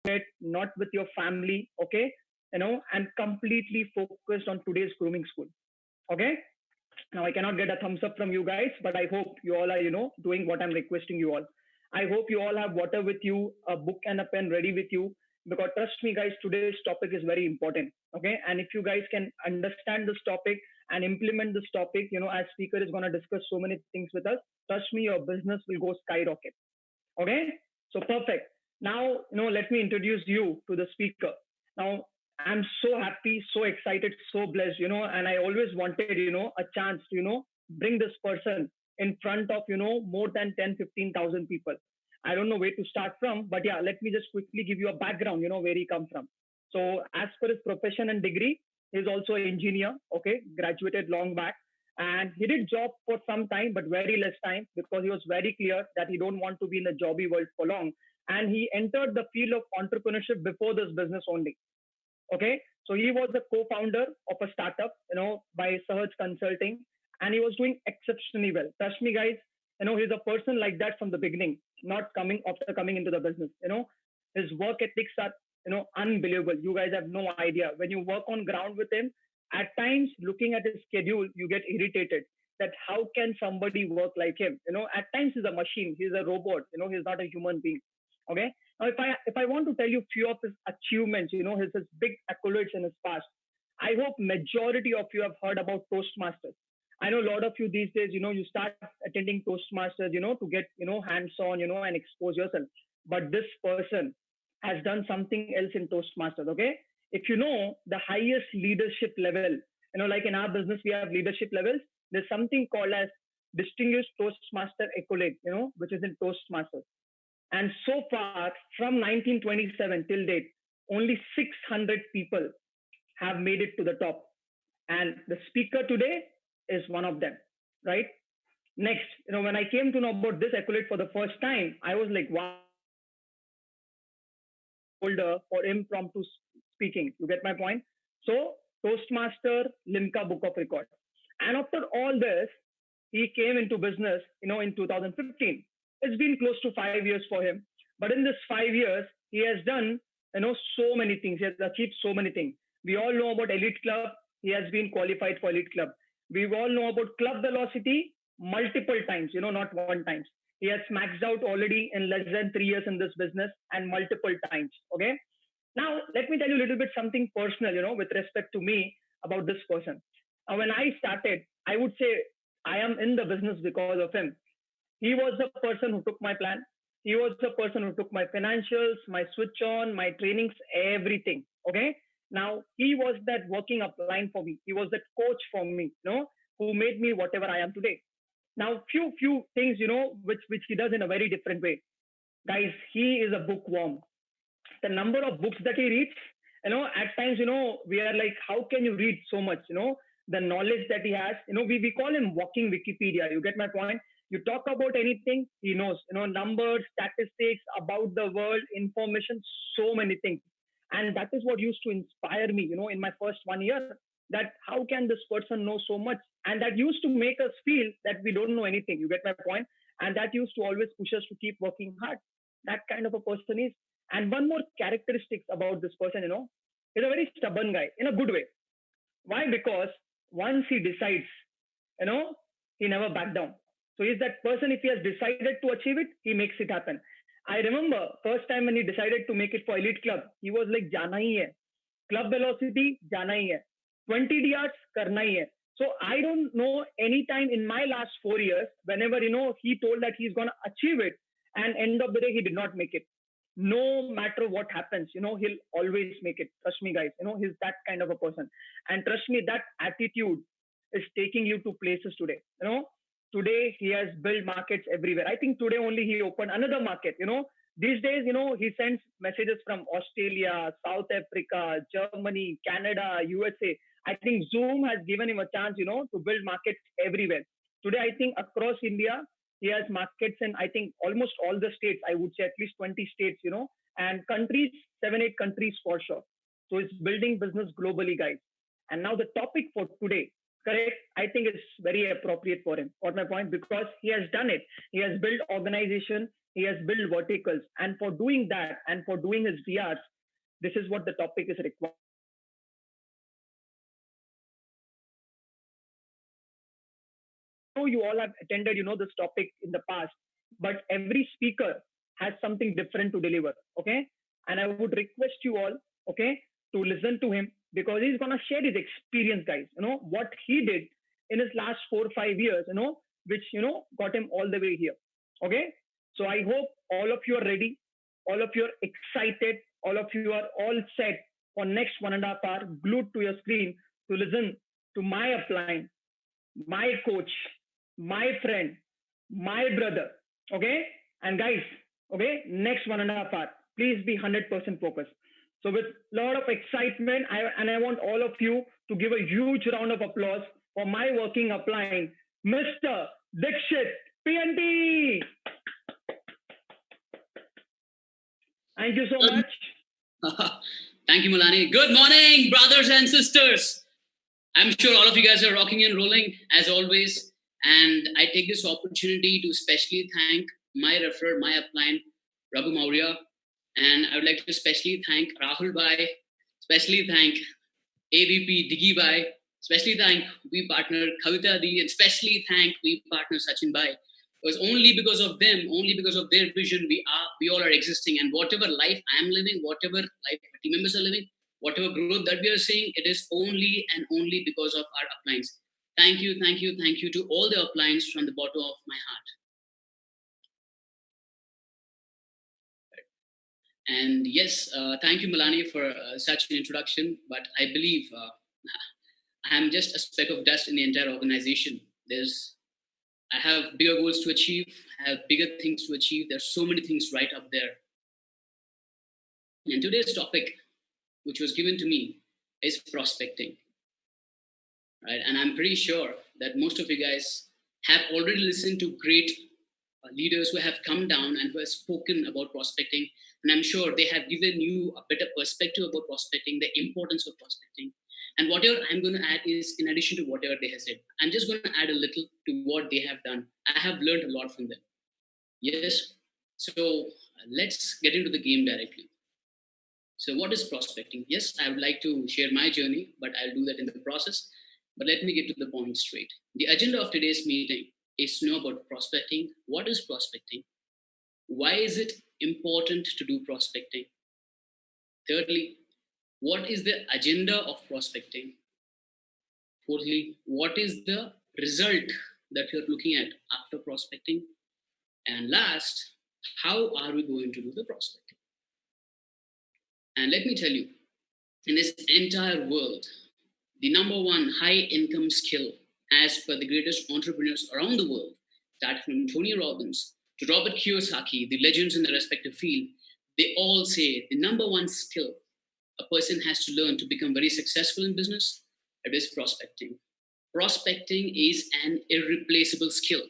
it, not with your family, okay? And completely focused on today's grooming school, okay? Now, I cannot get a thumbs up from you guys, but I hope you all are, doing what I'm requesting you all. I hope you all have water with you, a book and a pen ready with you, because trust me, guys, today's topic is very important. Okay. And if you guys can understand this topic and implement this topic, as speaker is going to discuss so many things with us, trust me, your business will go skyrocket. Okay. So perfect. Now, let me introduce you to the speaker. Now, I'm so happy, so excited, so blessed, and I always wanted, a chance to, bring this person in front of, more than 10, 15,000 people. I don't know where to start from, but yeah, let me just quickly give you a background, where he come from. So as per his profession and degree, he's also an engineer, okay, graduated long back. And he did job for some time, but very less time because he was very clear that he don't want to be in the jobby world for long. And he entered the field of entrepreneurship before this business only. Okay. So he was the co-founder of a startup, by Sahaj Consulting, and he was doing exceptionally well. Trust me, guys, he's a person like that from the beginning, not coming after coming into the business. His work ethics are, unbelievable. You guys have no idea. When you work on ground with him, at times looking at his schedule, you get irritated that how can somebody work like him? At times he's a machine, he's a robot, he's not a human being. Okay. Now, if I want to tell you few of his achievements, his big accolades in his past, I hope majority of you have heard about Toastmasters. I know a lot of you these days, you start attending Toastmasters, to get, hands-on, and expose yourself. But this person has done something else in Toastmasters. Okay. If you know the highest leadership level, like in our business, we have leadership levels. There's something called as Distinguished Toastmaster Accolade, which is in Toastmasters. And so far, from 1927 till date, only 600 people have made it to the top. And the speaker today is one of them, right? Next, when I came to know about this accolade for the first time, I was like, wow, holder for impromptu speaking. You get my point? So, Toastmaster Limca Book of Records. And after all this, he came into business, in 2015. It's been close to 5 years for him. But in this 5 years, he has done, so many things. He has achieved so many things. We all know about Elite Club. He has been qualified for Elite Club. We all know about Club Velocity multiple times, not one time. He has maxed out already in less than 3 years in this business and multiple times. Okay. Now, let me tell you a little bit something personal, with respect to me about this person. Now, when I started, I would say I am in the business because of him. He was the person who took my plan. He was the person who took my financials, my switch on, my trainings, everything. Okay. Now, he was that working up line for me. He was that coach for me, who made me whatever I am today. Now, few things, which he does in a very different way. Guys, he is a bookworm. The number of books that he reads, at times, we are like, how can you read so much? The knowledge that he has, we call him walking Wikipedia. You get my point? You talk about anything, he knows, numbers, statistics about the world, information, so many things. And that is what used to inspire me, in my first 1 year, that how can this person know so much? And that used to make us feel that we don't know anything. You get my point? And that used to always push us to keep working hard. That kind of a person is. And one more characteristics about this person, he's a very stubborn guy in a good way. Why? Because once he decides, he never back down. So he's that person, if he has decided to achieve it, he makes it happen. I remember first time when he decided to make it for Elite Club, he was like, jana hi hai. Club Velocity, jana hi hai. 20 DRs, karna hi hai. So I don't know any time in my last 4 years, whenever, he told that he's going to achieve it, and end of the day, he did not make it. No matter what happens, he'll always make it. Trust me, guys, he's that kind of a person. And trust me, that attitude is taking you to places today. Today he has built markets everywhere. I think today only he opened another market. These days, he sends messages from Australia, South Africa, Germany, Canada, USA. I think Zoom has given him a chance, to build markets everywhere. Today, I think across India, he has markets in, I think, almost all the states. I would say at least 20 states, and countries, 7, 8 countries for sure. So it's building business globally, guys. And now the topic for today, correct, I think it's very appropriate for him. Got my point? Because he has done it. He has built organization. He has built verticals. And for doing that and for doing his DRs, this is what the topic is required. I know you all have attended, this topic in the past, but every speaker has something different to deliver. Okay. And I would request you all, okay, to listen to him because he's going to share his experience, guys, what he did in his last 4 or 5 years, which, got him all the way here. Okay. So I hope all of you are ready. All of you are excited. All of you are all set for next 1.5 hours, glued to your screen to listen to my upline, my coach, my friend, my brother. Okay. And guys, okay, next 1.5 hours, please be 100% focused. So with a lot of excitement, I want all of you to give a huge round of applause for my working upline, Mr. Dixith, PNT. Thank you so much. Thank you, Malani. Good morning, brothers and sisters. I'm sure all of you guys are rocking and rolling as always. And I take this opportunity to especially thank my referrer, my upline, Raghu Maurya. And I would like to especially thank Rahul Bhai, especially thank AVP Diggy Bhai, especially thank we partner Kavita Di, and especially thank we partner Sachin Bhai. Because only because of them, only because of their vision, we all are existing. And whatever life I'm living, whatever life my team members are living, whatever growth that we are seeing, it is only and only because of our uplines. Thank you, thank you, thank you to all the uplines from the bottom of my heart. And yes, thank you, Malani, for such an introduction. But I believe I'm just a speck of dust in the entire organization. I have bigger goals to achieve. I have bigger things to achieve. There's so many things right up there. And today's topic, which was given to me, is prospecting. Right? And I'm pretty sure that most of you guys have already listened to great leaders who have come down and who have spoken about prospecting. And I'm sure they have given you a better perspective about prospecting, the importance of prospecting. And whatever I'm going to add is in addition to whatever they have said. I'm just going to add a little to what they have done. I have learned a lot from them. Yes. So let's get into the game directly. So what is prospecting? Yes, I would like to share my journey, but I'll do that in the process. But let me get to the point straight. The agenda of today's meeting is to know about prospecting. What is prospecting? Why is it important to do prospecting? Thirdly, what is the agenda of prospecting? Fourthly, what is the result that you're looking at after prospecting? And last, how are we going to do the prospecting? And let me tell you, in this entire world, the number one high income skill, as per the greatest entrepreneurs around the world, starting from Tony Robbins to Robert Kiyosaki, the legends in their respective field, they all say the number one skill a person has to learn to become very successful in business, it is prospecting. Prospecting is an irreplaceable skill.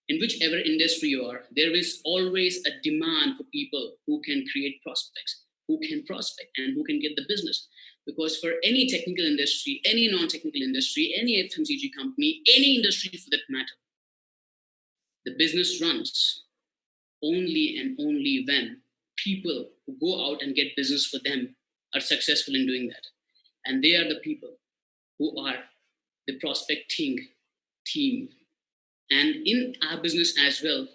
In whichever industry you are, there is always a demand for people who can create prospects, who can prospect, and who can get the business. Because for any technical industry, any non-technical industry, any FMCG company, any industry for that matter, the business runs only and only when people who go out and get business for them are successful in doing that. And they are the people who are the prospecting team. And in our business as well,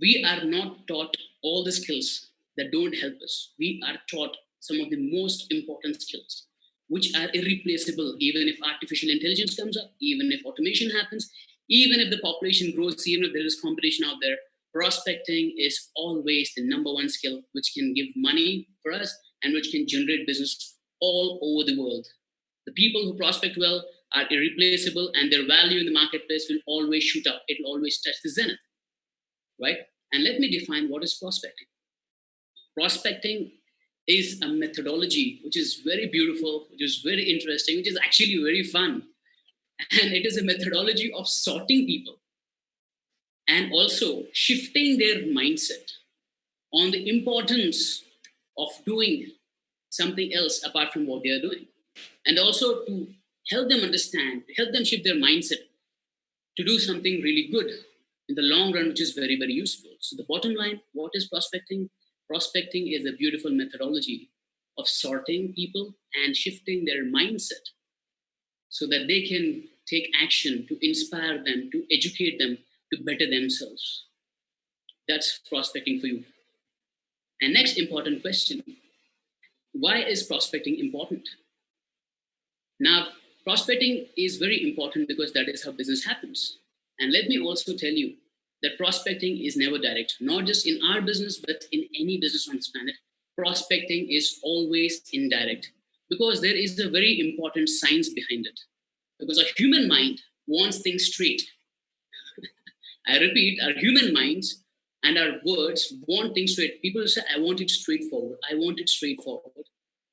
we are not taught all the skills that don't help us. We are taught some of the most important skills, which are irreplaceable, even if artificial intelligence comes up, even if automation happens, even if the population grows, even if there is competition out there. Prospecting is always the number one skill which can give money for us and which can generate business all over the world. The people who prospect well are irreplaceable, and their value in the marketplace will always shoot up. It will always touch the zenith, right? And let me define what is prospecting. Prospecting is a methodology which is very beautiful, which is very interesting, which is actually very fun. And it is a methodology of sorting people and also shifting their mindset on the importance of doing something else apart from what they are doing. And also to help them understand, help them shift their mindset to do something really good. in the long run, which is very, very useful. So the bottom line, what is prospecting? Prospecting is a beautiful methodology of sorting people and shifting their mindset so that they can take action to inspire them, to educate them, to better themselves. That's prospecting for you. And next important question, why is prospecting important? Now, prospecting is very important because that is how business happens. And let me also tell you that prospecting is never direct, not just in our business, but in any business on this planet. Prospecting is always indirect because there is a very important science behind it. Because a human mind wants things straight. I repeat, our human minds and our words want things straight. People say, I want it straightforward. I want it straightforward.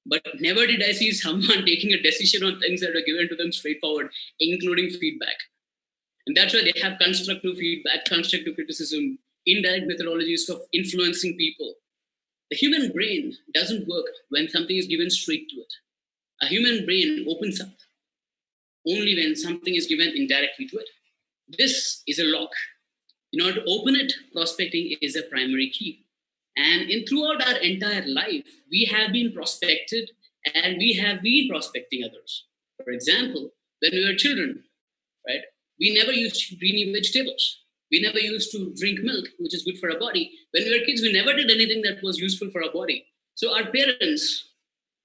But never did I see someone taking a decision on things that are given to them straightforward, including feedback. And that's why they have constructive feedback, constructive criticism, indirect methodologies of influencing people. The human brain doesn't work when something is given straight to it. A human brain opens up only when something is given indirectly to it. This is a lock. In order to open it, prospecting is a primary key. And throughout our entire life, we have been prospected and we have been prospecting others. For example, when we were children, right, we never used greeny vegetables. We never used to drink milk, which is good for our body. When we were kids, we never did anything that was useful for our body. So our parents,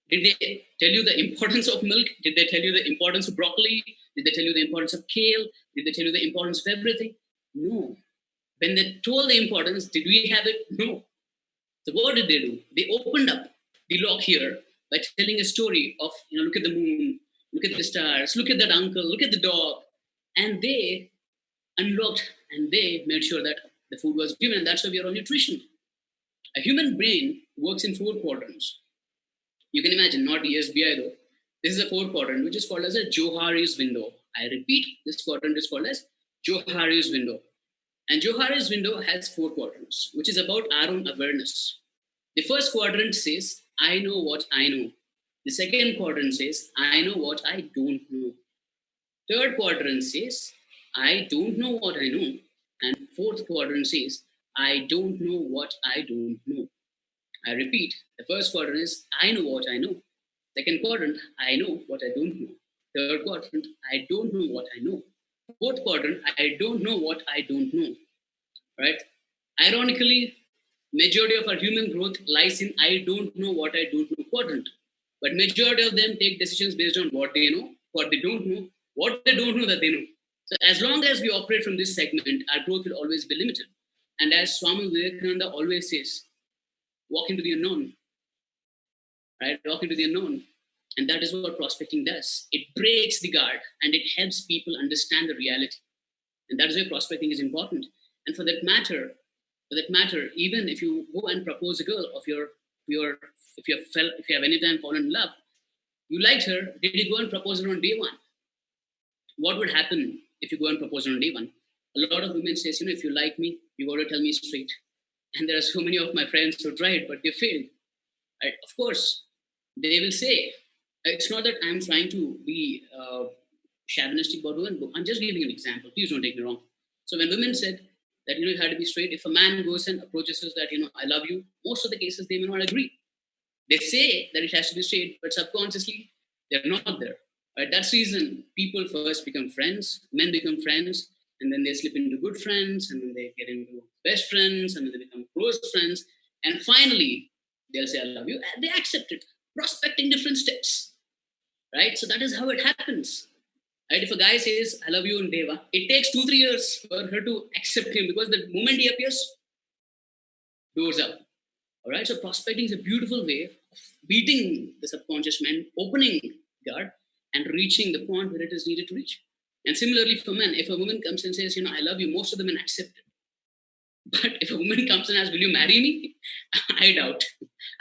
did they tell you the importance of milk? Did they tell you the importance of broccoli? Did they tell you the importance of kale? Did they tell you the importance of everything? No. When they told the importance, did we have it? No. So what did they do? They opened up the lock here by telling a story of, look at the moon, look at the stars, look at that uncle, look at the dog. And they unlocked and they made sure that the food was given. And that's why we are on nutrition. A human brain works in 4 quadrants. You can imagine, not ESBI though. This is a 4 quadrant, which is called as a Johari's window. I repeat, this quadrant is called as Johari's window. And Johari's window has 4 quadrants, which is about our own awareness. The first quadrant says, I know what I know. The second quadrant says, I know what I don't know. Third quadrant says, I don't know what I know. And fourth quadrant says, I don't know what I don't know. I repeat, the first quadrant is, I know what I know. Second quadrant, I know what I don't know. Third quadrant, I don't know what I know. Fourth quadrant, I don't know what I don't know. Right? Ironically, majority of our human growth lies in I don't know what I don't know quadrant. But majority of them take decisions based on what they know, what they don't know, what they don't know that they know. So as long as we operate from this segment, our growth will always be limited. And as Swami Vivekananda always says, walk into the unknown. Right? Walk into the unknown. And that is what prospecting does. It breaks the guard and it helps people understand the reality. And that is why prospecting is important. And for that matter, even if you go and propose a girl of if you have any time fallen in love, you liked her, did you go and propose her on day 1? What would happen if you go and propose her on day 1? A lot of women says, if you like me, you got to tell me straight. And there are so many of my friends who tried, but they failed. Right? Of course, they will say, it's not that I'm trying to be chauvinistic about women. I'm just giving an example. Please don't take me wrong. So when women said that, you had to be straight, if a man goes and approaches us that, I love you, most of the cases they may not agree. They say that it has to be straight, but subconsciously, they're not there. Right? That's the reason people first become friends, men become friends, and then they slip into good friends, and then they get into best friends, and then they become close friends. And finally, they'll say, I love you, and they accept it. Prospecting different steps. Right? So that is how it happens. Right? If a guy says, I love you in Deva, it takes 2-3 years for her to accept him because the moment he appears, doors up. All right. So prospecting is a beautiful way of beating the subconscious mind, opening guard, and reaching the point where it is needed to reach. And similarly for men, if a woman comes and says, I love you, most of the men accept it. But if a woman comes and asks, will you marry me? I doubt.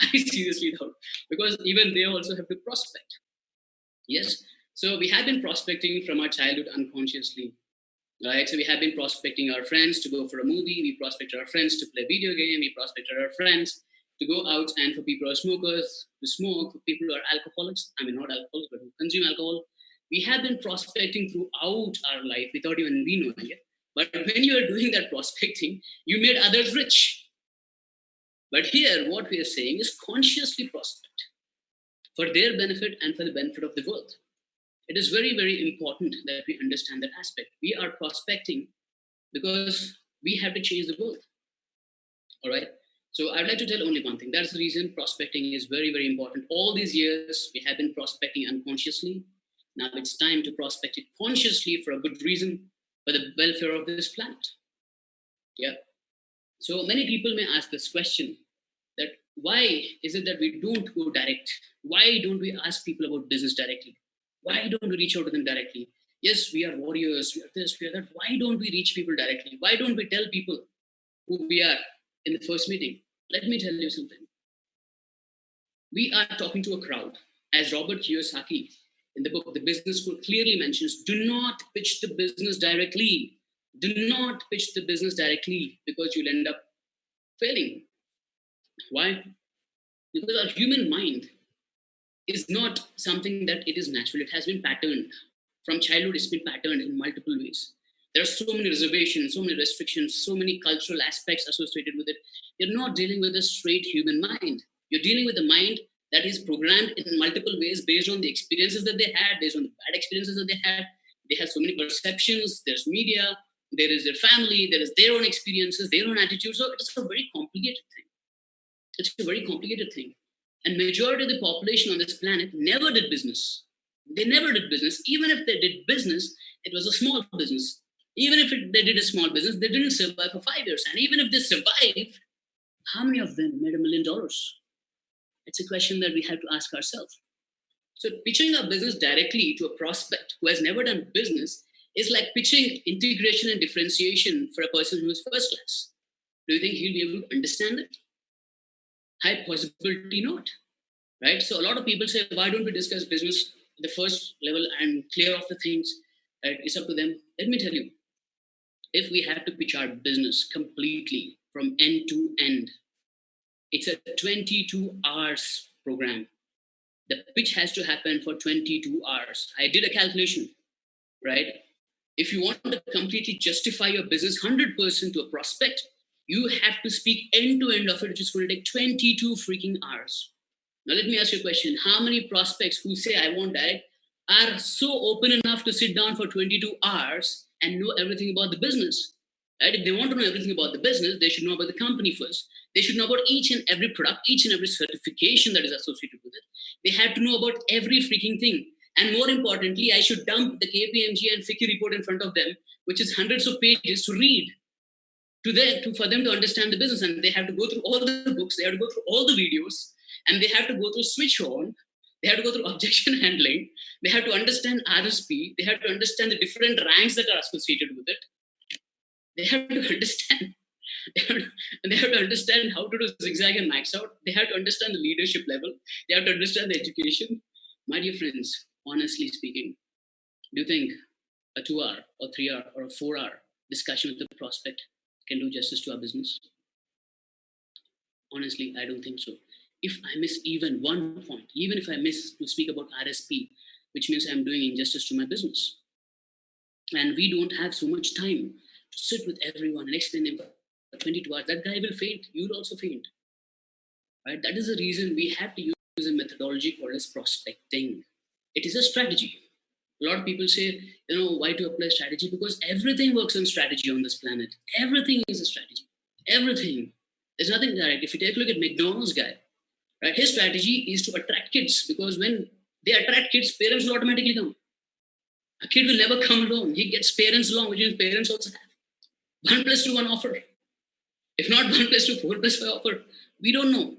I seriously doubt. Because even they also have to prospect. Yes. So we have been prospecting from our childhood unconsciously. Right? So we have been prospecting our friends to go for a movie. We prospected our friends to play video game. We prospected our friends to go out, and for people who are smokers, to smoke, for people who are alcoholics, not alcoholics, but who consume alcohol. We have been prospecting throughout our life without even we knowing it. But when you are doing that prospecting, you made others rich. But here, what we are saying is consciously prospect for their benefit and for the benefit of the world. It is very, very important that we understand that aspect. We are prospecting because we have to change the world. All right. So I'd like to tell only one thing. That's the reason prospecting is very, very important. All these years, we have been prospecting unconsciously. Now it's time to prospect it consciously for a good reason, for the welfare of this planet. Yeah. So many people may ask this question that why is it that we don't go direct? Why don't we ask people about business directly? Why don't we reach out to them directly? Yes, we are warriors, we are this, we are that. Why don't we reach people directly? Why don't we tell people who we are in the first meeting? Let me tell you something. We are talking to a crowd. As Robert Kiyosaki in the book, The Business School, clearly mentions, do not pitch the business directly. Do not pitch the business directly because you'll end up failing. Why? Because our human mind is not something that it is natural. It has been patterned. From childhood, it's been patterned in multiple ways. There are so many reservations, so many restrictions, so many cultural aspects associated with it. You're not dealing with a straight human mind. You're dealing with a mind that is programmed in multiple ways based on the experiences that they had, based on the bad experiences that they had. They have so many perceptions. There's media, there is their family, there is their own experiences, their own attitude. So it's a very complicated thing. It's a very complicated thing. And majority of the population on this planet never did business. They never did business. Even if they did business, it was a small business. Even if they did a small business, they didn't survive for 5 years. And even if they survived, how many of them made $1 million? It's a question that we have to ask ourselves. So pitching a business directly to a prospect who has never done business is like pitching integration and differentiation for a person who is first class. Do you think he'll be able to understand it? High possibility not, right? So a lot of people say, why don't we discuss business at the first level and clear off the things? Right? It's up to them. Let me tell you, if we have to pitch our business completely from end to end, it's a 22 hours program. The pitch has to happen for 22 hours. I did a calculation, right? If you want to completely justify your business 100% to a prospect, you have to speak end to end of it, which is going to take 22 freaking hours. Now, let me ask you a question. How many prospects who say, I want direct, are so open enough to sit down for 22 hours and know everything about the business? Right? If they want to know everything about the business, they should know about the company first. They should know about each and every product, each and every certification that is associated with it. They have to know about every freaking thing. And more importantly, I should dump the KPMG and FICCI report in front of them, which is hundreds of pages to read for them to understand the business. And they have to go through all the books, they have to go through all the videos, and they have to go through switch on, they have to go through objection handling, they have to understand RSP, they have to understand the different ranks that are associated with it. They have to understand. They have to understand how to do zigzag and max out. They have to understand the leadership level. They have to understand the education. My dear friends, honestly speaking, do you think a 2-hour or 3-hour or a 4-hour discussion with the prospect can do justice to our business? Honestly, I don't think so. If I miss even one point, even if I miss to speak about RSP, which means I'm doing injustice to my business. And we don't have so much time to sit with everyone and explain them for 22 hours. That guy will faint. You'll also faint. Right? That is the reason we have to use a methodology called as prospecting. It is a strategy. A lot of people say, why to apply strategy? Because everything works on strategy on this planet. Everything is a strategy. Everything. There's nothing direct. If you take a look at McDonald's guy, right? His strategy is to attract kids, because when they attract kids, parents will automatically come. A kid will never come alone. He gets parents along, which means parents also have 1+2 offer. If not 1+2, 4+5 offer. We don't know.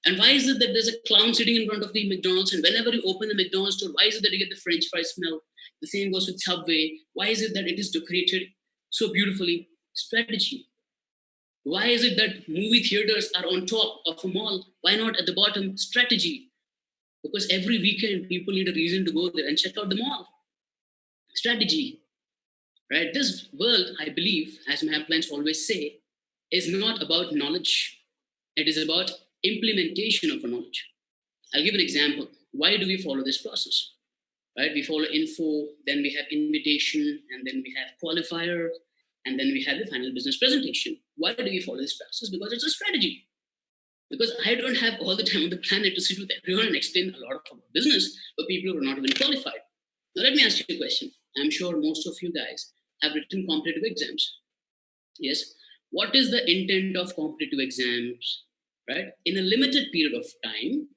And why is it that there's a clown sitting in front of the McDonald's, and whenever you open the McDonald's store, why is it that you get the French fry smell? The same goes with Subway. Why is it that it is decorated so beautifully? Strategy. Why is it that movie theaters are on top of a mall? Why not at the bottom? Strategy. Because every weekend people need a reason to go there and check out the mall. Strategy. Right? This world, I believe, as my upliners always say, is not about knowledge. It is about implementation of a knowledge. I'll give an example. Why do we follow this process? Right? We follow info, then we have invitation, and then we have qualifier, And then we have the final business presentation. Why do we follow this process? Because it's a strategy. Because I don't have all the time on the planet to sit with everyone and explain a lot of business for people who are not even qualified. Now, let me ask you a question. I'm sure most of you guys have written competitive exams. Yes. What is the intent of competitive exams? Right? In a limited period of time,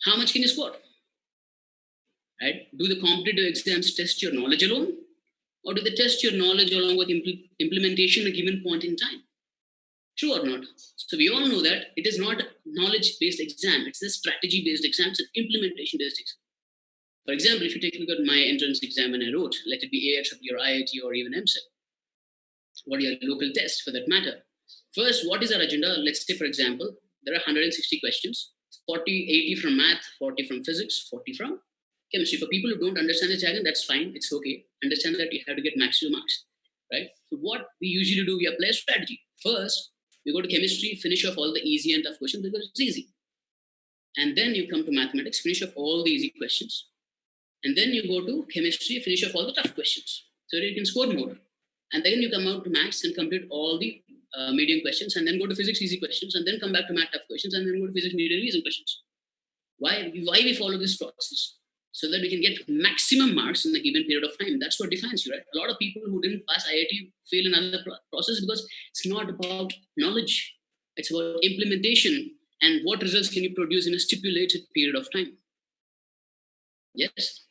how much can you score? Right? Do the competitive exams test your knowledge alone? Or do they test your knowledge along with implementation at a given point in time? True or not? So we all know that it is not a knowledge-based exam. It's a strategy-based exam. It's an implementation-based exam. For example, if you take a look at my entrance exam when I wrote, let it be AHP or IIT or even MSET, or your local test for that matter. First, what is our agenda? Let's say, for example, there are 160 questions, 80 from math, 40 from physics, 40 from chemistry. For people who don't understand the jargon, that's fine. It's okay. Understand that you have to get maximum marks, right? So what we usually do, we apply a strategy. First, we go to chemistry, finish off all the easy and tough questions because it's easy. And then you come to mathematics, finish off all the easy questions. And then you go to chemistry, finish off all the tough questions. So that you can score more. And then you come out to maths and complete all the medium questions, and then go to physics easy questions, and then come back to math tough questions, and then go to physics medium easy questions. Why we follow this process? So that we can get maximum marks in a given period of time. That's what defines you, right? A lot of people who didn't pass IIT fail in another process because it's not about knowledge. It's about implementation and what results can you produce in a stipulated period of time. Yes?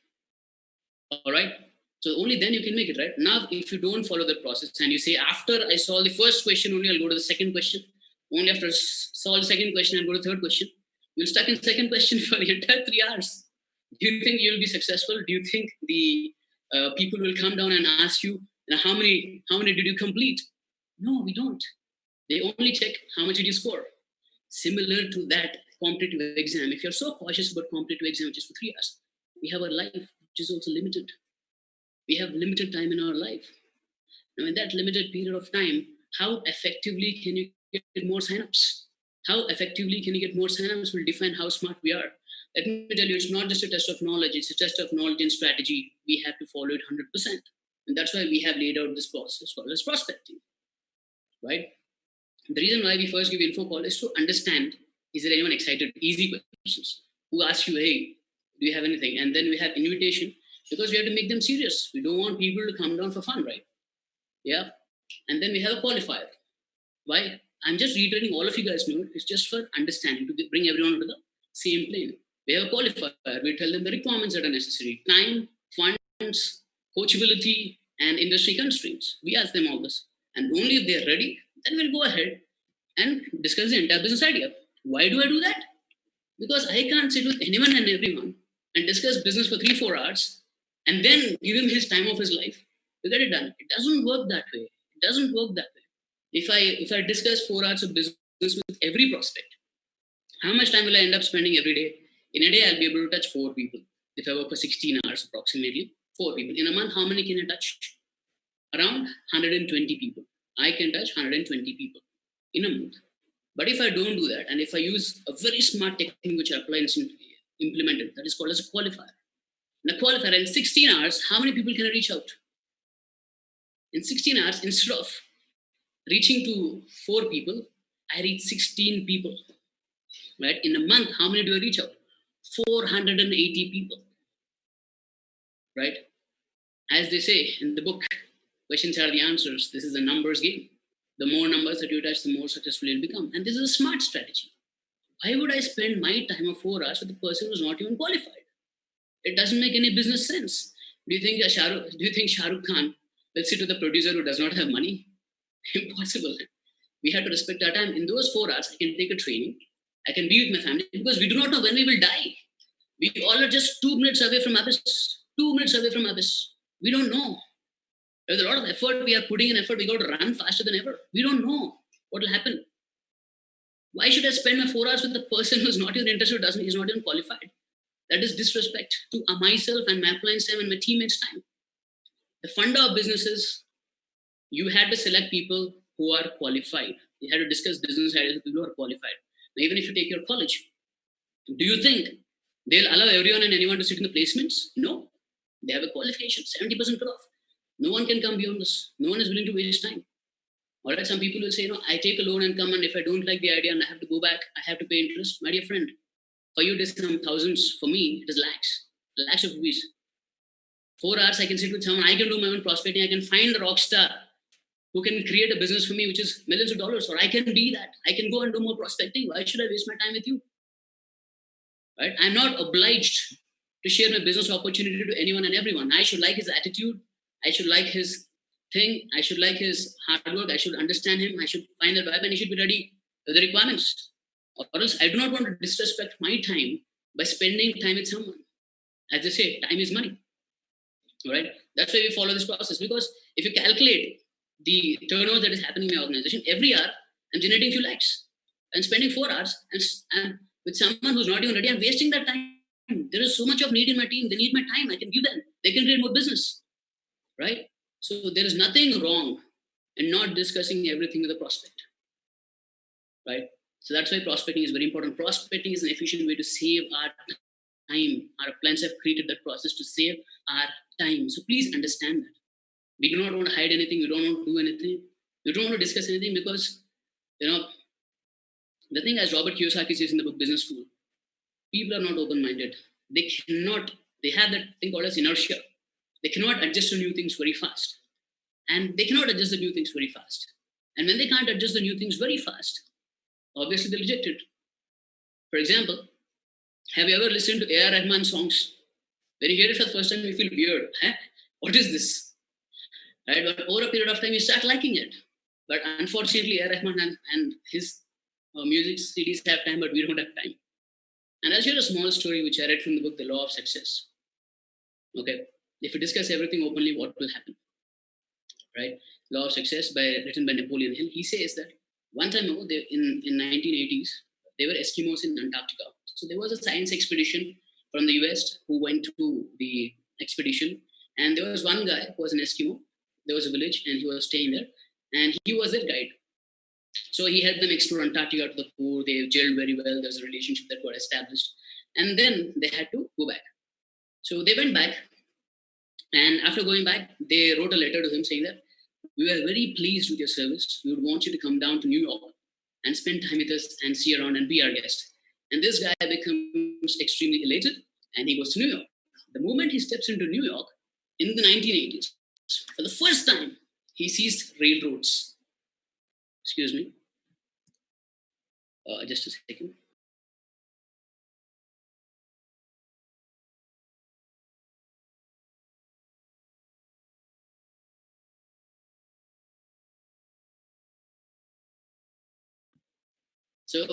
All right? So only then you can make it, right? Now, if you don't follow the process and you say, after I solve the first question, only I'll go to the second question. Only after I solve the second question, I'll go to the third question. You'll stuck in second question for the entire 3 hours. Do you think you'll be successful? Do you think the people will come down and ask you, how many did you complete? No, we don't. They only check how much did you score. Similar to that competitive exam. If you're so cautious about competitive exam, which is for 3 hours, we have a life which is also limited. We have limited time in our life. Now, in that limited period of time, how effectively can you get more signups? How effectively can you get more signups will define how smart we are. Let me tell you, it's not just a test of knowledge, it's a test of knowledge and strategy. We have to follow it 100%. And that's why we have laid out this process called as prospecting, right? The reason why we first give info call is to understand, is there anyone excited? Easy questions. Who asks you, hey, do you have anything? And then we have invitation, because we have to make them serious. We don't want people to come down for fun, right? Yeah. And then we have a qualifier. Why? I'm just reiterating, all of you guys know, it's just for understanding, to bring everyone to the same plane. We have a qualifier. We tell them the requirements that are necessary: time, funds, coachability, and industry constraints. We ask them all this. And only if they're ready, then we'll go ahead and discuss the entire business idea. Why do I do that? Because I can't sit with anyone and everyone and discuss business for 3-4 hours and then give him his time of his life to get it done. It doesn't work that way. It doesn't work that way. If I discuss 4 hours of business with every prospect, how much time will I end up spending every day? In a day, I'll be able to touch 4 people. If I work for 16 hours approximately, 4 people. In a month, how many can I touch? Around 120 people. I can touch 120 people in a month. But if I don't do that, and if I use a very smart technique which I apply and implement it, that is called as a qualifier. In a qualifier, in 16 hours, how many people can I reach out? In 16 hours, instead of reaching to 4 people, I reach 16 people. Right? In a month, how many do I reach out? 480 people. Right? As they say in the book, questions are the answers. This is a numbers game. The more numbers that you touch, the more successful you'll become. And this is a smart strategy. Why would I spend my time of 4 hours with a person who's not even qualified? It doesn't make any business sense. Do you think Shah Rukh Khan will sit with a producer who does not have money? Impossible. We have to respect our time. In those 4 hours, I can take a training. I can be with my family, because we do not know when we will die. We all are just 2 minutes away from abyss. 2 minutes away from abyss. We don't know. There's a lot of effort we are putting in effort. We got to run faster than ever. We don't know what will happen. Why should I spend my 4 hours with a person who's not even interested, he's not even qualified? That is disrespect to myself and my appliance time and my teammates' time. The funda of business is you had to select people who are qualified. You had to discuss business ideas with people who are qualified. Now, even if you take your college, do you think they'll allow everyone and anyone to sit in the placements? No. They have a qualification, 70% cut off. No one can come beyond this. No one is willing to waste time. All right, some people will say, I take a loan and come, and if I don't like the idea and I have to go back, I have to pay interest. My dear friend, for you it is some thousands. For me, it is lakhs of rupees. 4 hours I can sit with someone, I can do my own prospecting, I can find a rock star who can create a business for me, which is millions of dollars, or I can be that. I can go and do more prospecting. Why should I waste my time with you? Right? I'm not obliged to share my business opportunity to anyone and everyone. I should like his attitude. I should like his thing. I should like his hard work. I should understand him. I should find the vibe, and he should be ready with the requirements. Or else I do not want to disrespect my time by spending time with someone. As they say, time is money. All right? That's why we follow this process. Because if you calculate the turnover that is happening in my organization, every hour I'm generating a few lakhs and spending 4 hours and with someone who's not even ready, I'm wasting that time. There is so much of need in my team. They need my time. I can give them. They can create more business. Right? So there is nothing wrong in not discussing everything with a prospect. Right? So that's why prospecting is very important. Prospecting is an efficient way to save our time. Our plans have created that process to save our time. So please understand that. We do not want to hide anything. We don't want to do anything. We don't want to discuss anything because, the thing as Robert Kiyosaki says in the book Business School, people are not open-minded. They have that thing called as inertia. They cannot adjust to new things very fast. And they cannot adjust the new things very fast. And when they can't adjust the new things very fast, obviously they'll reject it. For example, have you ever listened to A.R. Rahman songs? When you hear it for the first time, you feel weird. What is this? Right? But over a period of time, you start liking it. But unfortunately, A.R. Rahman and his music CDs have time, but we don't have time. And I'll share a small story which I read from the book, The Law of Success. Okay. If we discuss everything openly, what will happen? Right? Law of Success, written by Napoleon Hill. He says that one time ago, in 1980s, they were Eskimos in Antarctica. So there was a science expedition from the US who went to the expedition. And there was one guy who was an Eskimo. There was a village and he was staying there. And he was their guide. So he helped them explore Antarctica to the core. They gelled very well. There was a relationship that got established. And then they had to go back. So they went back. And after going back, they wrote a letter to him saying that we were very pleased with your service. We would want you to come down to New York and spend time with us and see around and be our guest. And this guy becomes extremely elated and he goes to New York. The moment he steps into New York in the 1980s, for the first time, he sees railroads. Excuse me. Just a second. So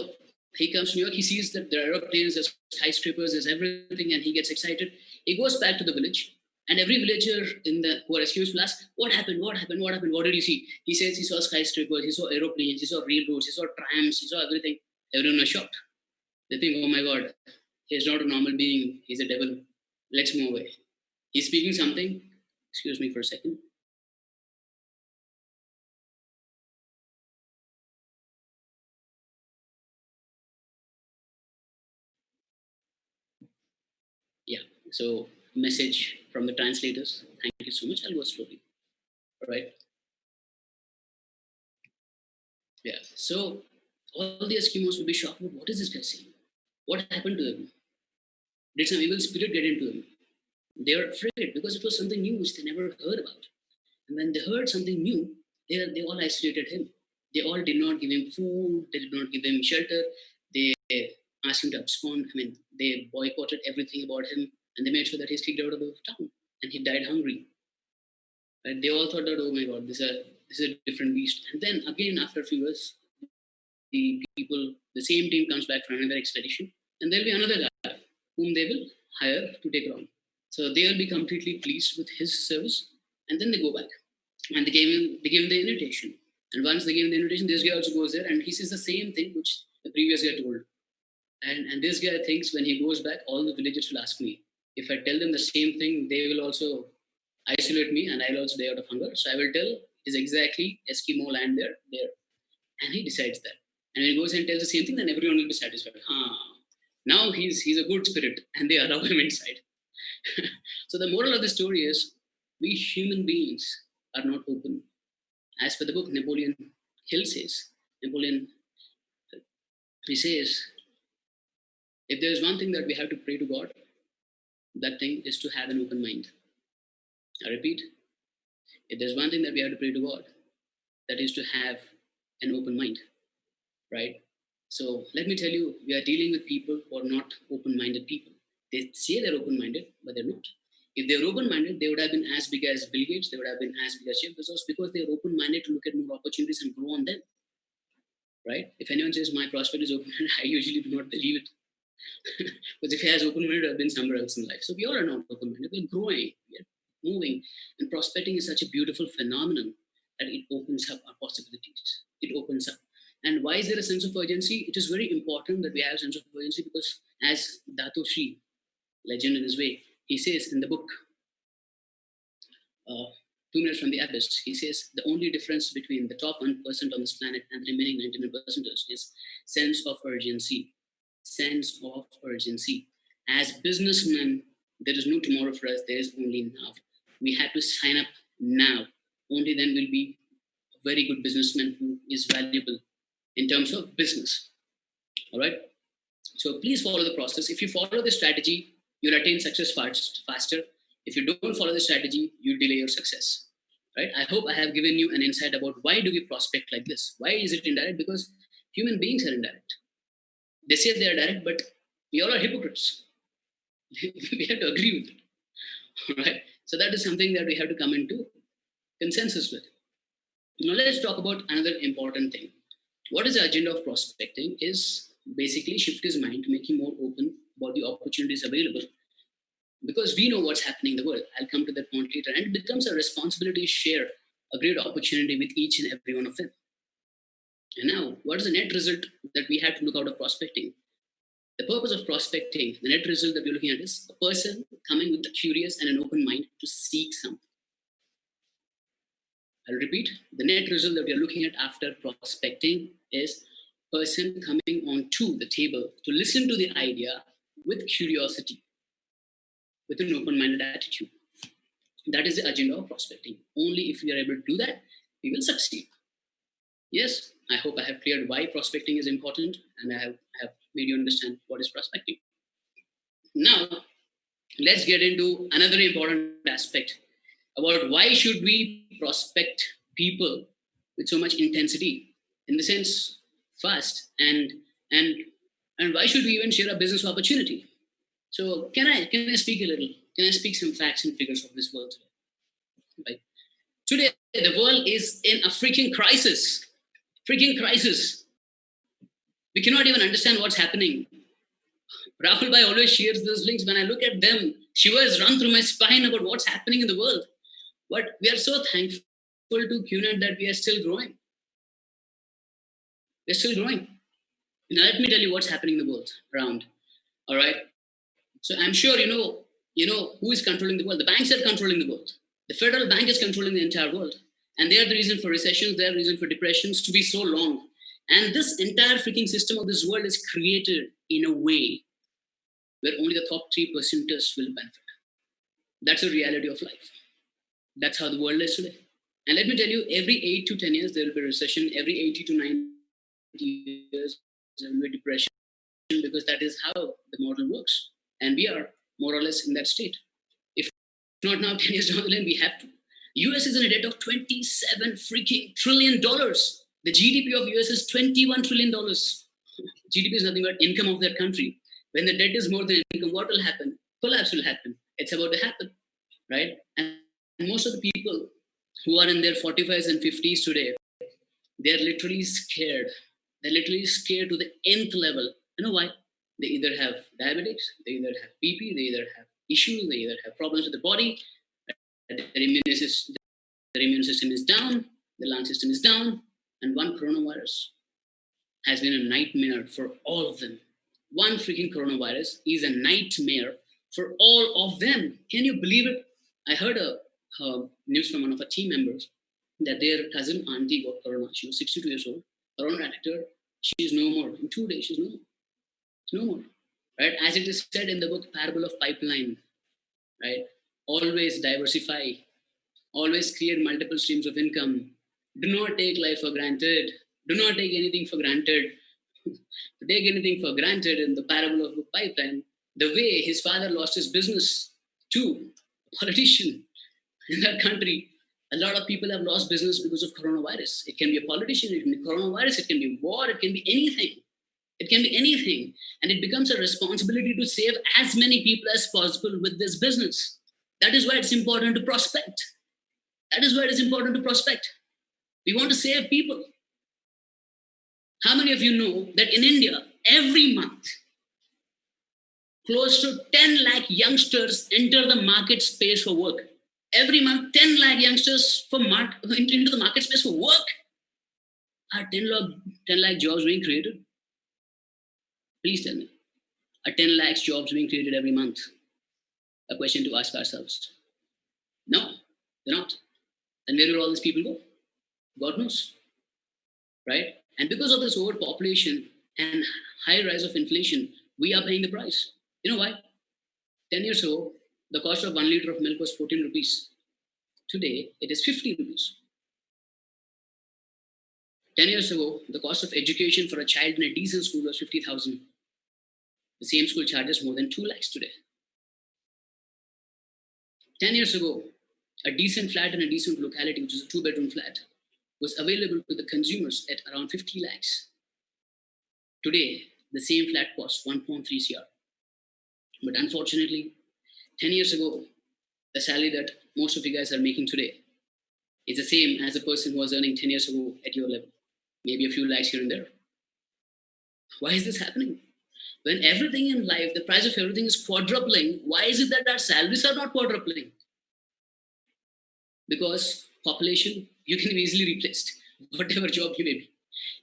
he comes to New York, he sees that there are aeroplanes, there's skyscrapers, there's everything, and he gets excited. He goes back to the village, and every villager who are Eskimos will ask, what happened? What did you see? He says he saw skyscrapers, he saw aeroplanes, he saw railroads, he saw trams, he saw everything. Everyone was shocked. They think, oh my God, he's not a normal being, he's a devil. Let's move away. He's speaking something. Excuse me for a second. Yeah, so message from the translators. Thank you so much. I'll go slowly. All right. Yeah. So all the Eskimos will be shocked. What is this guy saying? What happened to him? Did some evil spirit get into him? They were afraid because it was something new which they never heard about. And when they heard something new, they all isolated him. They all did not give him food. They did not give him shelter. They asked him to abscond. They boycotted everything about him, and they made sure that he's kicked out of the town, and he died hungry. And they all thought that, oh my God, this is a different beast. And then again, after a few years, the same team comes back for another expedition, and there'll be another guy whom they will hire to take around. So they will be completely pleased with his service, and then they go back, and they give him the invitation. And once they give him the invitation, this guy also goes there, and he says the same thing which the previous guy told. And this guy thinks when he goes back, all the villagers will ask me. If I tell them the same thing, they will also isolate me, and I'll also die out of hunger. So I will tell is exactly Eskimo land there. And he decides that. And when he goes and tells the same thing, then everyone will be satisfied. Now he's a good spirit, and they allow him inside. So the moral of the story is, we human beings are not open. As per the book, Napoleon, he says, if there is one thing that we have to pray to God, that thing is to have an open mind. I repeat, if there's one thing that we have to pray to God, that is to have an open mind, right? So let me tell you, we are dealing with people who are not open-minded people. They say they're open-minded, but they're not. If they were open-minded, they would have been as big as Bill Gates, they would have been as big as Jeff Bezos, because they are open-minded to look at more opportunities and grow on them, right? If anyone says my prospect is open-minded, I usually do not believe it. Because if he has open-minded, I've been somewhere else in life. So we all are not open-minded. We're growing, we're moving. And prospecting is such a beautiful phenomenon that it opens up our possibilities. It opens up. And why is there a sense of urgency? It is very important that we have a sense of urgency because, as Dato Sri, legend in his way, he says in the book, 2 Minutes from the Abyss, he says the only difference between the top 1% on this planet and the remaining 99% is sense of urgency. Sense of urgency. As businessmen, there is no tomorrow for us, there is only now. We have to sign up now. Only then we'll be a very good businessman who is valuable in terms of business. All right. So please follow the process. If you follow the strategy, you'll attain success faster. If you don't follow the strategy, you'll delay your success. Right? I hope I have given you an insight about why do we prospect like this? Why is it indirect? Because human beings are indirect. They say they are direct, but we all are hypocrites. We have to agree with it. All right? So that is something that we have to come into consensus with. Now let's talk about another important thing. What is the agenda of prospecting is basically shift his mind to make him more open about the opportunities available. Because we know what's happening in the world. I'll come to that point later. And it becomes a responsibility to share a great opportunity with each and every one of them. And now, what is the net result that we have to look out of prospecting? The purpose of prospecting, the net result that we're looking at is a person coming with a curious and an open mind to seek something. I'll repeat, the net result that we are looking at after prospecting is person coming onto the table to listen to the idea with curiosity, with an open-minded attitude. That is the agenda of prospecting. Only if we are able to do that, we will succeed. Yes, I hope I have cleared why prospecting is important and I have made you understand what is prospecting. Now, let's get into another important aspect about why should we prospect people with so much intensity, in the sense fast, and why should we even share a business opportunity? So can I speak a little? Can I speak some facts and figures of this world today? Right? Today, the world is in a freaking crisis. Freaking crisis. We cannot even understand what's happening. Rahul Bhai always shares those links. When I look at them, shivers run through my spine about what's happening in the world. But we are so thankful to QNET that we are still growing. We're still growing. Now let me tell you what's happening in the world around. All right. So I'm sure you know who is controlling the world. The banks are controlling the world. The federal bank is controlling the entire world. And they are the reason for recessions, they are the reason for depressions to be so long. And this entire freaking system of this world is created in a way where only the top 3%ers will benefit. That's the reality of life. That's how the world is today. And let me tell you, every 8 to 10 years, there will be a recession. Every 80 to 90 years, there will be depression, because that is how the model works. And we are more or less in that state. If not now, 10 years down the line, we have to. US is in a debt of $27 freaking trillion. The GDP of US is $21 trillion. GDP is nothing but income of that country. When the debt is more than income, what will happen? Collapse will happen. It's about to happen, right? And most of the people who are in their 45s and 50s today, they're literally scared. They're literally scared to the nth level. You know why? They either have diabetes, they either have BP, they either have issues, they either have problems with the body, their immune system is down, the lung system is down, and one coronavirus has been a nightmare for all of them. One freaking coronavirus is a nightmare for all of them. Can you believe it? I heard a news from one of our team members that their cousin auntie got corona. She was 62 years old. Corona attacked her. She is no more. In 2 days, she's no more. She's no more. Right? As it is said in the book Parable of Pipeline, right? Always diversify Always create multiple streams of income. Do not take life for granted. Do not take anything for granted. To take anything for granted in the parable of the pipeline, the way his father lost his business to a politician in that country. A lot of people have lost business because of coronavirus. It can be a politician, it can be coronavirus, it can be war, it can be anything. It can be anything. And it becomes a responsibility to save as many people as possible with this business. That is why it's important to prospect. That is why it is important to prospect. We want to save people. How many of you know that in India, every month, close to 10 lakh youngsters enter the market space for work? Every month, 10 lakh youngsters into the market space for work. Are 10 lakh jobs being created? Please tell me. Are 10 lakhs jobs being created every month? A question to ask ourselves. No, they're not. Then where will all these people go? God knows. Right? And because of this overpopulation and high rise of inflation, we are paying the price. You know why? 10 years ago, the cost of 1 liter of milk was 14 rupees. Today, it is 50 rupees. 10 years ago, the cost of education for a child in a decent school was 50,000. The same school charges more than 2 lakhs today. 10 years ago, a decent flat in a decent locality, which is a 2-bedroom flat, was available to the consumers at around 50 lakhs. Today, the same flat costs 1.3 CR. But unfortunately, 10 years ago, the salary that most of you guys are making today is the same as the person who was earning 10 years ago at your level. Maybe a few lakhs here and there. Why is this happening? When everything in life, the price of everything is quadrupling, why is it that our salaries are not quadrupling? Because population, you can be easily replaced, whatever job you may be.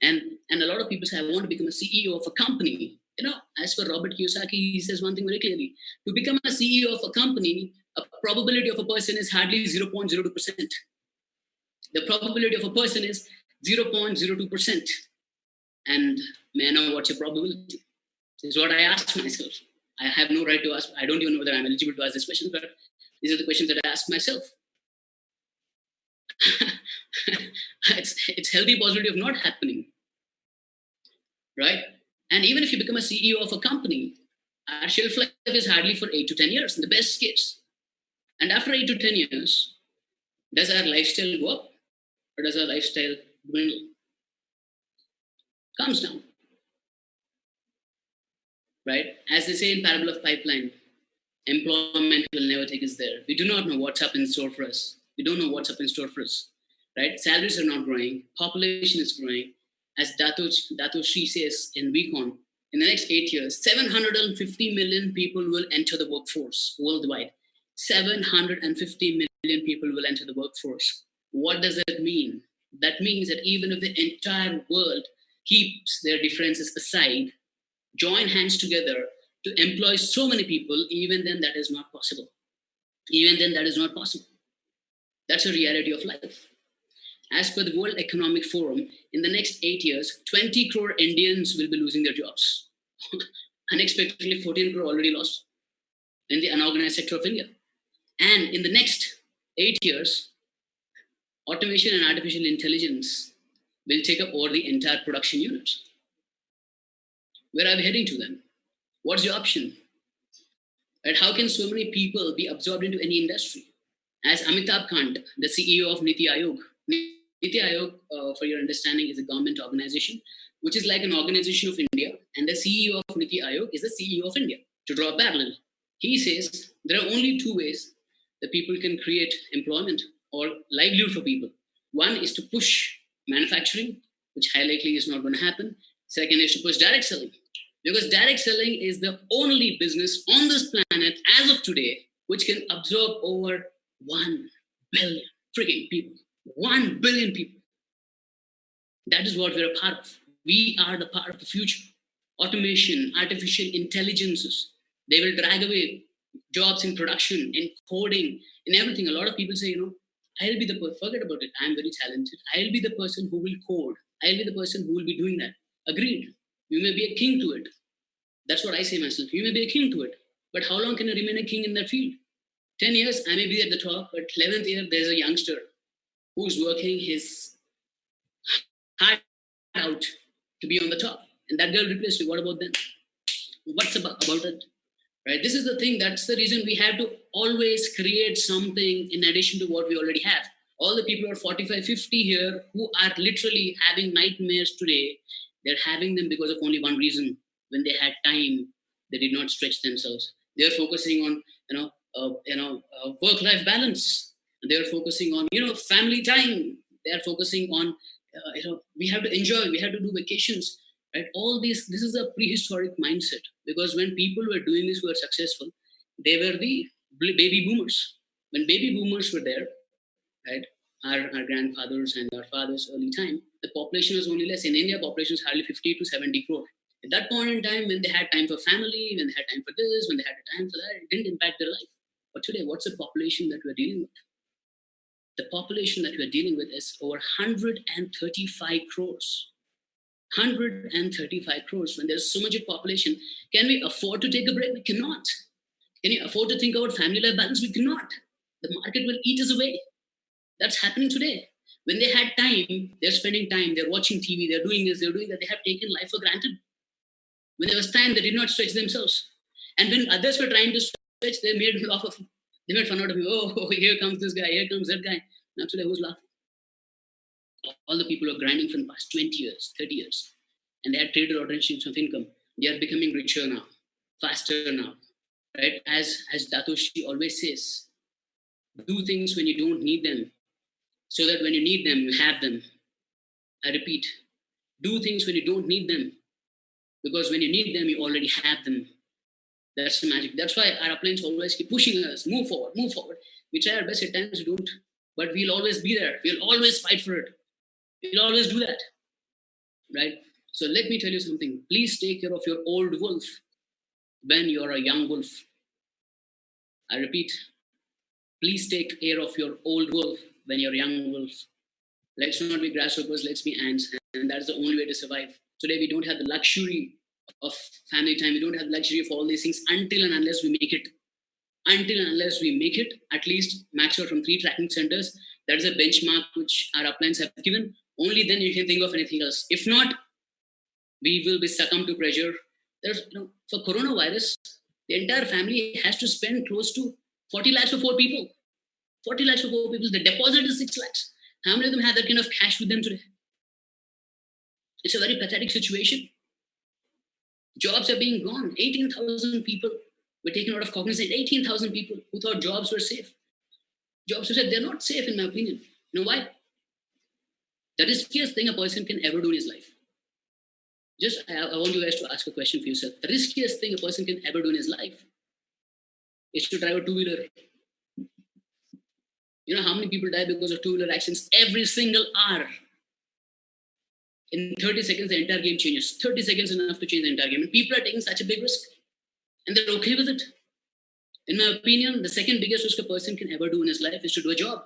And a lot of people say, I want to become a CEO of a company. You know, as for Robert Kiyosaki, he says one thing very clearly. To become a CEO of a company, a probability of a person is hardly 0.02%. The probability of a person is 0.02%. And may I know what's your probability? This is what I ask myself. I have no right to ask. I don't even know whether I'm eligible to ask this question, but these are the questions that I ask myself. It's healthy possibility of not happening, right? And even if you become a CEO of a company, our shelf life is hardly for 8 to 10 years in the best case. And after 8 to 10 years, does our lifestyle go up or does our lifestyle dwindle? Comes down, right? As they say in Parable of Pipeline, employment will never take us there. We do not know what's up in store for us. We don't know what's up in store for us, right? Salaries are not growing. Population is growing. As Dato Shri says in Recon, in the next 8 years, 750 million people will enter the workforce worldwide. 750 million people will enter the workforce. What does that mean? That means that even if the entire world keeps their differences aside, join hands together to employ so many people, even then that is not possible. Even then that is not possible. That's a reality of life. As per the World Economic Forum, in the next 8 years, 20 crore Indians will be losing their jobs. Unexpectedly, 14 crore already lost in the unorganized sector of India. And in the next 8 years, automation and artificial intelligence will take up over the entire production unit. Where are we heading to then? What's the option? Right? How can so many people be absorbed into any industry? As Amitabh Kant, the CEO of Niti Aayog, Niti Aayog, for your understanding, is a government organization, which is like an organization of India, and the CEO of Niti Aayog is the CEO of India. To draw a parallel, he says there are only two ways that people can create employment or livelihood for people. One is to push manufacturing, which highly likely is not going to happen. Second is to push direct selling, because direct selling is the only business on this planet as of today which can absorb over 1 billion freaking people. 1 billion people. That is what we're a part of. We are the part of the future. Automation, artificial intelligences, they will drag away jobs in production, in coding, in everything. A lot of people say, I'll be the person, forget about it. I'm very talented. I'll be the person who will code. I'll be the person who will be doing that. Agreed. You may be a king to it. That's what I say myself. You may be a king to it. But how long can you remain a king in that field? 10 years, I may be at the top, but 11th year, there's a youngster who's working his heart out to be on the top. And that girl replaced you. What about them? What's about it? Right? This is the thing. That's the reason we have to always create something in addition to what we already have. All the people who are 45, 50 here who are literally having nightmares today, they're having them because of only one reason. When they had time, they did not stretch themselves. They're focusing on, work-life balance. They're focusing on, family time. They're focusing on, we have to enjoy. We have to do vacations. Right? All this is a prehistoric mindset, because when people were doing this, who were successful, they were the baby boomers. When baby boomers were there, right, our grandfathers and our fathers' early time, the population was only less. In India, population was hardly 50 to 70 crore. At that point in time, when they had time for family, when they had time for this, when they had time for that, it didn't impact their life. But today, what's the population that we're dealing with? The population that we're dealing with is over 135 crores. 135 crores. When there's so much of population, can we afford to take a break? We cannot. Can you afford to think about family life balance? We cannot. The market will eat us away. That's happening today. When they had time, they're spending time, they're watching TV, they're doing this, they're doing that. They have taken life for granted. When there was time, they did not stretch themselves. And when others were trying to stretch, they made fun out of me. Oh, here comes this guy, here comes that guy. Now today, who's laughing? All the people are grinding for the past 20 years, 30 years. And they had traded ordinary streams of income. They are becoming richer now, faster now. Right? As Datoshi always says, do things when you don't need them, so that when you need them, you have them. I repeat, do things when you don't need them, because when you need them, you already have them. That's the magic. That's why our upliners always keep pushing us, move forward, move forward. We try our best, at times we don't, but we'll always be there. We'll always fight for it. We'll always do that, right? So let me tell you something. Please take care of your old wolf when you're a young wolf. I repeat, please take care of your old wolf when you're a young wolf. Let's not be grasshoppers, let's be ants. And that's the only way to survive. Today, we don't have the luxury of family time. We don't have the luxury of all these things until and unless we make it. Until and unless we make it, at least max out from 3 tracking centers. That is a benchmark which our uplines have given. Only then you can think of anything else. If not, we will be succumbed to pressure. There's, for coronavirus, the entire family has to spend close to 40 lakhs for 4 people. 40 lakhs for 4 people. The deposit is 6 lakhs. How many of them have that kind of cash with them today? It's a very pathetic situation. Jobs are being gone. 18,000 people were taken out of cognizance. 18,000 people who thought jobs were safe. Jobs were said they're not safe, in my opinion. You know why? The riskiest thing a person can ever do in his life. I want you guys to ask a question for yourself. The riskiest thing a person can ever do in his life is to drive a two-wheeler. You know how many people die because of two-wheeler accidents every single hour? In 30 seconds, the entire game changes. 30 seconds is enough to change the entire game. And people are taking such a big risk. And they're okay with it. In my opinion, the second biggest risk a person can ever do in his life is to do a job.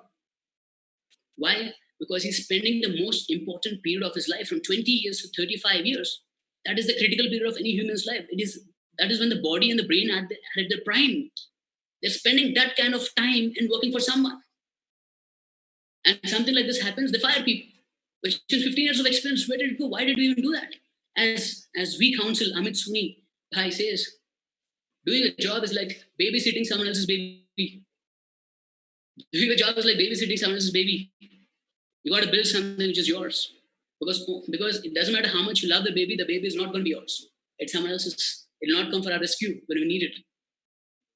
Why? Because he's spending the most important period of his life from 20 years to 35 years. That is the critical period of any human's life. That is when the body and the brain are at their prime. They're spending that kind of time and working for someone. And something like this happens, they fire people. But since 15 years of experience, where did it go? Why did we even do that? As we counsel, Amit Suni Bhai says, doing a job is like babysitting someone else's baby. Doing a job is like babysitting someone else's baby. You got to build something which is yours. Because it doesn't matter how much you love the baby is not going to be yours. It's someone else's. It will not come for our rescue when we need it.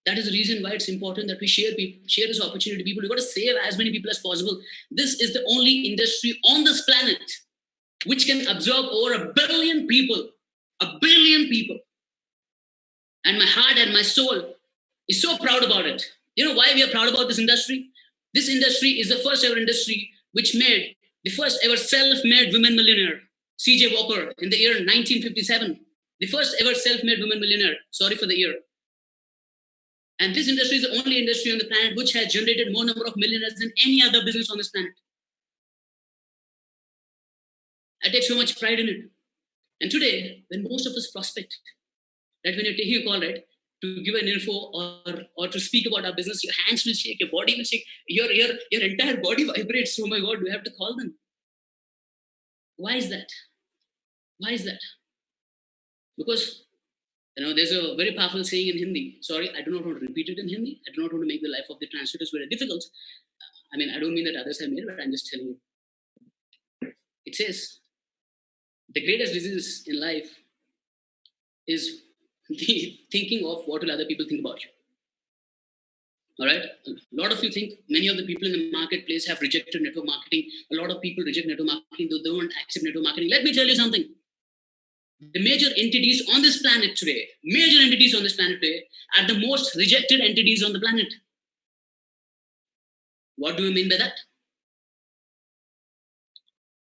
That is the reason why it's important that we share this opportunity to people. We've got to save as many people as possible. This is the only industry on this planet which can absorb over 1 billion people. 1 billion people. And my heart and my soul is so proud about it. You know why we are proud about this industry? This industry is the first ever industry which made the first ever self-made women millionaire, C.J. Walker, in the year 1957. The first ever self-made women millionaire. Sorry for the year. And this industry is the only industry on the planet which has generated more number of millionaires than any other business on this planet. I take so much pride in it. And today, when most of us prospect, that when you're taking a call, right, to give an info or or to speak about our business, your hands will shake, your body will shake, your entire body vibrates. Oh my God, do I have to call them? Why is that? Why is that? Because there's a very powerful saying in Hindi. Sorry, I do not want to repeat it in Hindi. I do not want to make the life of the translators very difficult. I mean, I don't mean that others have made it, but I'm just telling you. It says, the greatest disease in life is the thinking of what will other people think about you. All right. A lot of you think many of the people in the marketplace have rejected network marketing. A lot of people reject network marketing, though they don't accept network marketing. Let me tell you something. The major entities on this planet today are the most rejected entities on the planet. What do you mean by that?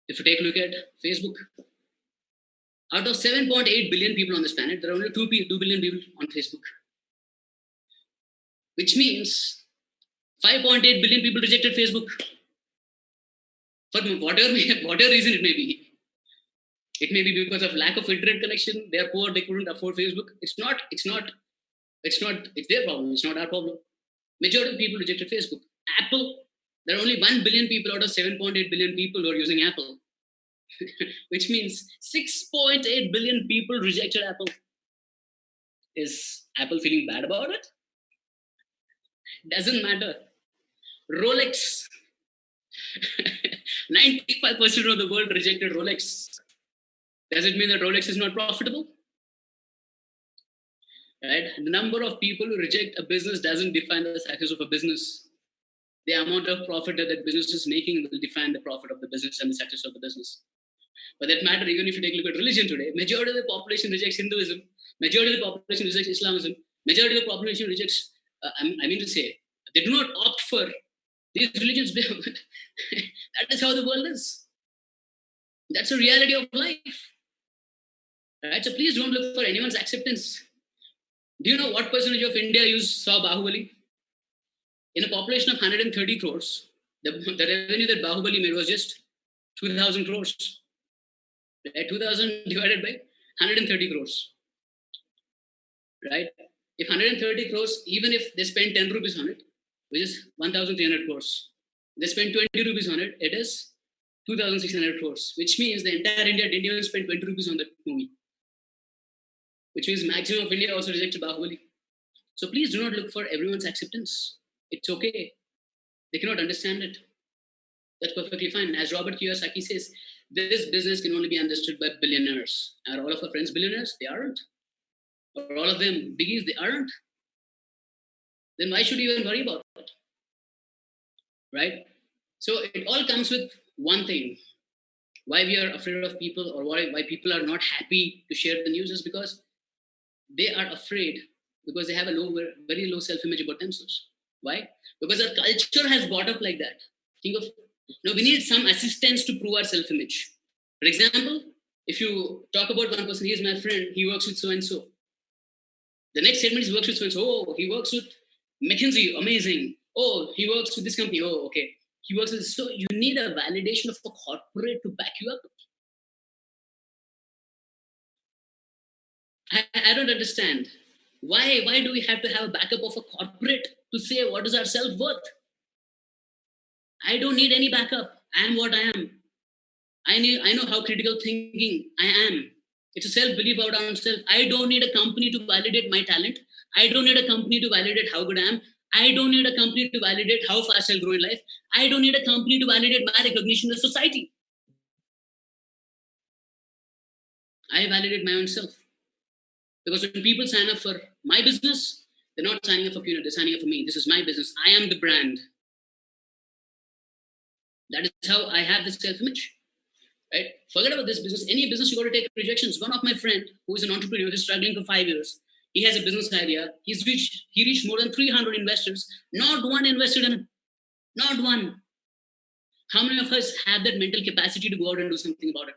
If you take a look at Facebook, out of 7.8 billion people on this planet, there are only 2 billion people on Facebook. Which means 5.8 billion people rejected Facebook. For whatever reason it may be. It may be because of lack of internet connection. They are poor, they couldn't afford Facebook. It's their problem, it's not our problem. Majority of people rejected Facebook. Apple, there are only 1 billion people out of 7.8 billion people who are using Apple. Which means 6.8 billion people rejected Apple. Is Apple feeling bad about it? Doesn't matter. Rolex. 95% of the world rejected Rolex. Does it mean that Rolex is not profitable? Right? The number of people who reject a business doesn't define the success of a business. The amount of profit that that business is making will define the profit of the business and the success of the business. For that matter, even if you take a look at religion today, majority of the population rejects Hinduism, majority of the population rejects Islamism, majority of the population rejects, they do not opt for these religions. That is how the world is. That's a reality of life. Right? So please don't look for anyone's acceptance. Do you know what percentage of India saw Bahubali? In a population of 130 crores, the revenue that Bahubali made was just 2,000 crores. Right? 2,000 divided by 130 crores. Right? If 130 crores, even if they spend 10 rupees on it, which is 1,300 crores, they spend 20 rupees on it, it is 2,600 crores, which means the entire India didn't even spend 20 rupees on that movie. Which means maximum of India also rejected Bahubali. So please do not look for everyone's acceptance. It's okay. They cannot understand it. That's perfectly fine. As Robert Kiyosaki says, this business can only be understood by billionaires. Are all of our friends billionaires? They aren't. Are all of them biggies? They aren't. Then why should you even worry about it? Right? So it all comes with one thing. Why we are afraid of people, or why people are not happy to share the news, is because they are afraid, because they have a very low self-image about themselves. Why? Because our culture has brought up like that. Think of, we need some assistance to prove our self-image. For example, if you talk about one person, he is my friend, he works with so-and-so. The next statement is he works with so-and-so. Oh, he works with McKinsey, amazing. Oh, he works with this company. Oh, okay. He works with, so you need a validation of a corporate to back you up. I don't understand. Why do we have to have a backup of a corporate to say what is our self-worth? I don't need any backup. I am what I am. I know how critical thinking I am. It's a self-belief about myself. I don't need a company to validate my talent. I don't need a company to validate how good I am. I don't need a company to validate how fast I'll grow in life. I don't need a company to validate my recognition in society. I validate my own self. Because when people sign up for my business, they're not signing up for QNET, they're signing up for me. This is my business. I am the brand. That is how I have this self-image. Right? Forget about this business. Any business, you got to take rejections. One of my friend who is an entrepreneur, who's struggling for 5 years. He has a business idea. He reached more than 300 investors. Not one invested in him. Not one. How many of us have that mental capacity to go out and do something about it?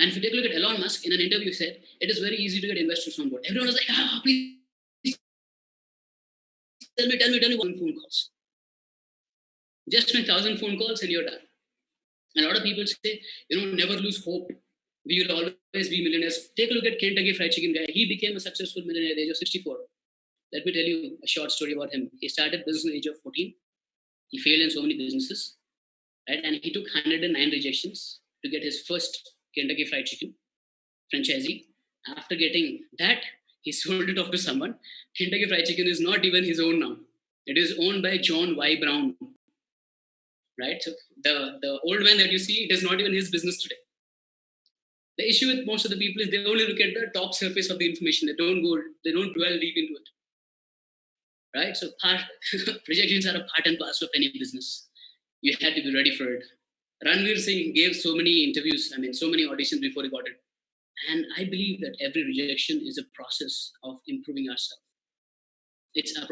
And if you take a look at Elon Musk, in an interview, said it is very easy to get investors on board. Everyone was like, please tell me 1 phone calls. Just make 1,000 phone calls and you're done. And a lot of people say, never lose hope. We will always be millionaires. Take a look at Kentucky Fried Chicken guy. He became a successful millionaire at the age of 64. Let me tell you a short story about him. He started business at the age of 14. He failed in so many businesses, right? And he took 109 rejections to get his first Kentucky Fried Chicken franchisee. After getting that, he sold it off to someone. Kentucky Fried Chicken is not even his own now. It is owned by John Y. Brown, right? So the old man that you see, it is not even his business today. The issue with most of the people is they only look at the top surface of the information. They don't dwell deep into it, right? So projections are a part and parcel of any business. You had to be ready for it. Ranveer Singh gave so many interviews, so many auditions before he got it. And I believe that every rejection is a process of improving ourselves. It's a